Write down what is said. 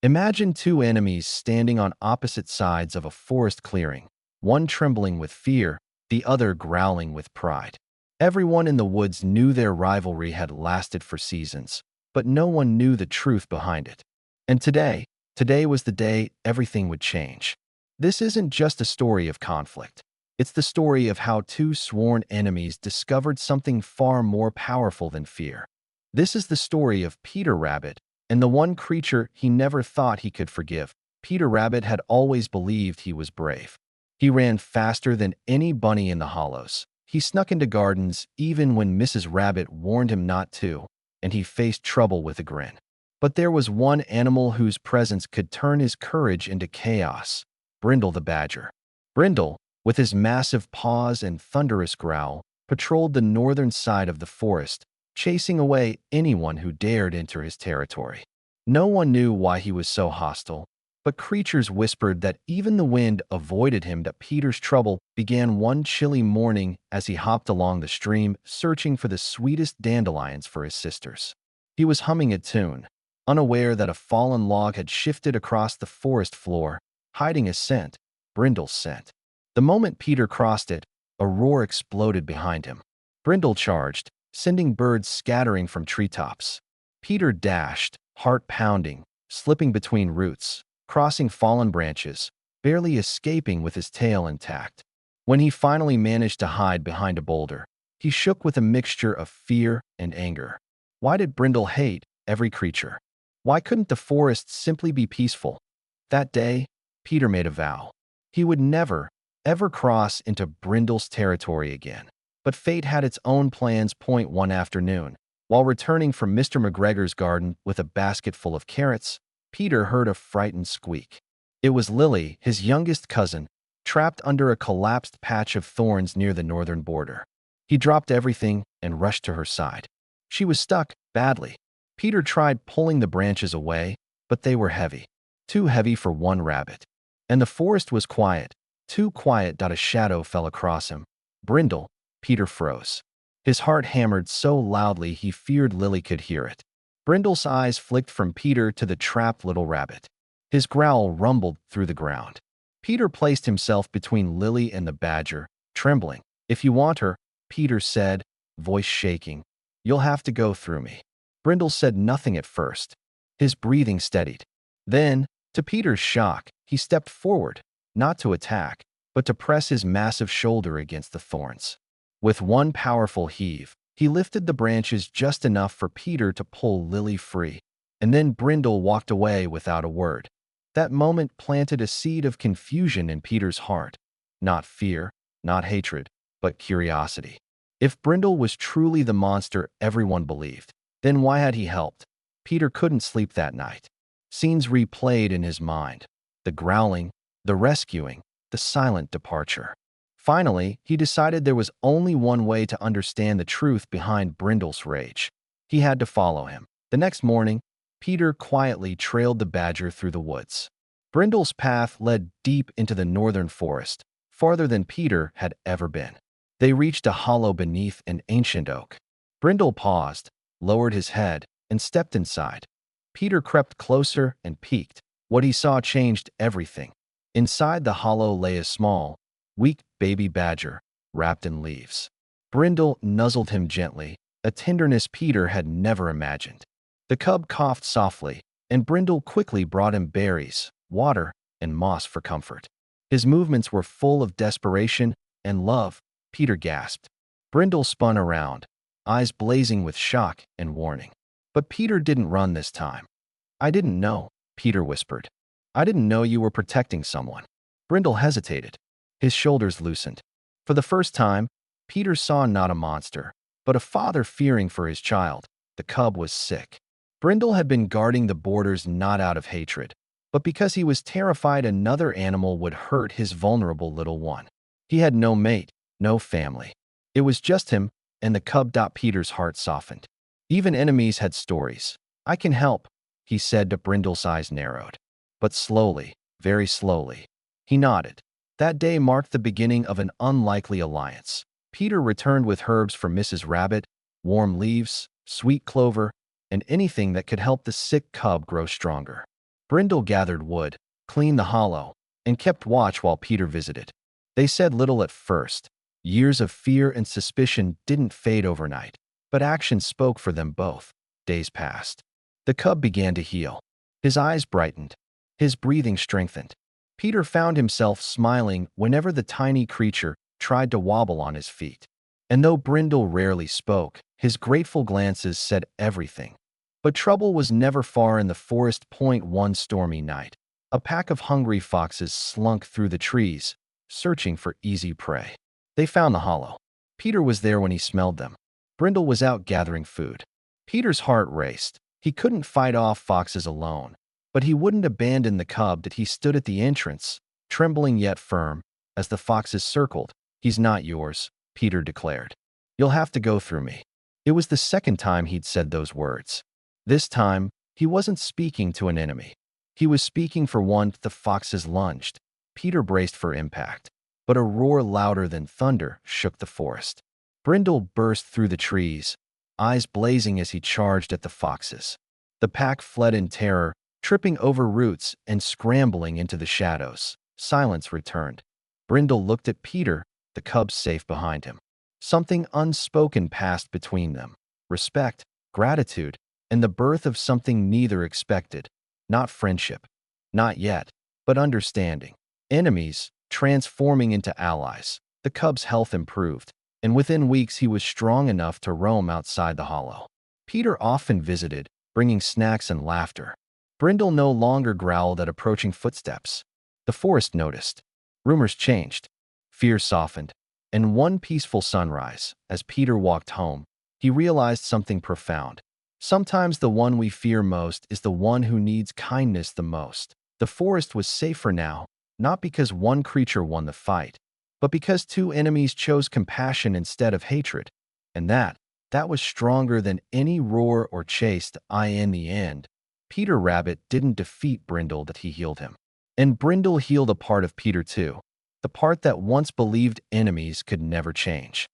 Imagine two enemies standing on opposite sides of a forest clearing, one trembling with fear, the other growling with pride. Everyone in the woods knew their rivalry had lasted for seasons, but no one knew the truth behind it. And today was the day everything would change. This isn't just a story of conflict. It's the story of how two sworn enemies discovered something far more powerful than fear. This is the story of Peter Rabbit and the one creature he never thought he could forgive. Peter Rabbit had always believed he was brave. He ran faster than any bunny in the hollows. He snuck into gardens even when Mrs. Rabbit warned him not to, and he faced trouble with a grin. But there was one animal whose presence could turn his courage into chaos: Brindle the Badger. Brindle, with his massive paws and thunderous growl, patrolled the northern side of the forest, chasing away anyone who dared enter his territory. No one knew why he was so hostile, but creatures whispered that even the wind avoided him. That Peter's trouble began one chilly morning as he hopped along the stream, searching for the sweetest dandelions for his sisters. He was humming a tune, unaware that a fallen log had shifted across the forest floor, hiding a scent, Brindle's scent. The moment Peter crossed it, a roar exploded behind him. Brindle charged, sending birds scattering from treetops. Peter dashed, heart pounding, slipping between roots, crossing fallen branches, barely escaping with his tail intact. When he finally managed to hide behind a boulder, he shook with a mixture of fear and anger. Why did Brindle hate every creature? Why couldn't the forest simply be peaceful? That day, Peter made a vow. He would never, ever cross into Brindle's territory again. But fate had its own plans. One afternoon, while returning from Mr. McGregor's garden with a basket full of carrots, Peter heard a frightened squeak. It was Lily, his youngest cousin, trapped under a collapsed patch of thorns near the northern border. He dropped everything and rushed to her side. She was stuck, badly. Peter tried pulling the branches away, but they were heavy. Too heavy for one rabbit. And the forest was quiet. Too quiet. A shadow fell across him. Brindle. Peter froze. His heart hammered so loudly he feared Lily could hear it. Brindle's eyes flicked from Peter to the trapped little rabbit. His growl rumbled through the ground. Peter placed himself between Lily and the badger, trembling. "If you want her," Peter said, voice shaking, "you'll have to go through me." Brindle said nothing at first. His breathing steadied. Then, to Peter's shock, he stepped forward, not to attack, but to press his massive shoulder against the thorns. With one powerful heave, he lifted the branches just enough for Peter to pull Lily free, and then Brindle walked away without a word. That moment planted a seed of confusion in Peter's heart. Not fear, not hatred, but curiosity. If Brindle was truly the monster everyone believed, then why had he helped? Peter couldn't sleep that night. Scenes replayed in his mind. The growling, the rescuing, the silent departure. Finally, he decided there was only one way to understand the truth behind Brindle's rage. He had to follow him. The next morning, Peter quietly trailed the badger through the woods. Brindle's path led deep into the northern forest, farther than Peter had ever been. They reached a hollow beneath an ancient oak. Brindle paused, lowered his head, and stepped inside. Peter crept closer and peeked. What he saw changed everything. Inside the hollow lay a small, weak baby badger, wrapped in leaves. Brindle nuzzled him gently, a tenderness Peter had never imagined. The cub coughed softly, and Brindle quickly brought him berries, water, and moss for comfort. His movements were full of desperation and love. Peter gasped. Brindle spun around, eyes blazing with shock and warning. But Peter didn't run this time. "I didn't know," Peter whispered. "I didn't know you were protecting someone." Brindle hesitated. His shoulders loosened. For the first time, Peter saw not a monster, but a father fearing for his child. The cub was sick. Brindle had been guarding the borders not out of hatred, but because he was terrified another animal would hurt his vulnerable little one. He had no mate, no family. It was just him and the cub. Peter's heart softened. Even enemies had stories. "I can help," he said. Brindle's eyes narrowed. But slowly, very slowly, he nodded. That day marked the beginning of an unlikely alliance. Peter returned with herbs for Mrs. Rabbit, warm leaves, sweet clover, and anything that could help the sick cub grow stronger. Brindle gathered wood, cleaned the hollow, and kept watch while Peter visited. They said little at first. Years of fear and suspicion didn't fade overnight, but action spoke for them both. Days passed. The cub began to heal. His eyes brightened. His breathing strengthened. Peter found himself smiling whenever the tiny creature tried to wobble on his feet. And though Brindle rarely spoke, his grateful glances said everything. But trouble was never far in the forest. One stormy night, a pack of hungry foxes slunk through the trees, searching for easy prey. They found the hollow. Peter was there when he smelled them. Brindle was out gathering food. Peter's heart raced. He couldn't fight off foxes alone, but he wouldn't abandon the cub. That he stood at the entrance, trembling yet firm, as the foxes circled. "He's not yours," Peter declared. "You'll have to go through me." It was the second time he'd said those words. This time, he wasn't speaking to an enemy. He was speaking for one. The foxes lunged. Peter braced for impact, but a roar louder than thunder shook the forest. Brindle burst through the trees, eyes blazing as he charged at the foxes. The pack fled in terror, tripping over roots and scrambling into the shadows. Silence returned. Brindle looked at Peter, the cub safe behind him. Something unspoken passed between them. Respect, gratitude, and the birth of something neither expected. Not friendship. Not yet, but understanding. Enemies, transforming into allies. The cub's health improved, and within weeks he was strong enough to roam outside the hollow. Peter often visited, bringing snacks and laughter. Brindle no longer growled at approaching footsteps. The forest noticed. Rumors changed. Fear softened. And one peaceful sunrise, as Peter walked home, he realized something profound. Sometimes the one we fear most is the one who needs kindness the most. The forest was safer now, not because one creature won the fight, but because two enemies chose compassion instead of hatred. And that was stronger than any roar or chase. In the end, Peter Rabbit didn't defeat Brindle, that he healed him. And Brindle healed a part of Peter too, the part that once believed enemies could never change.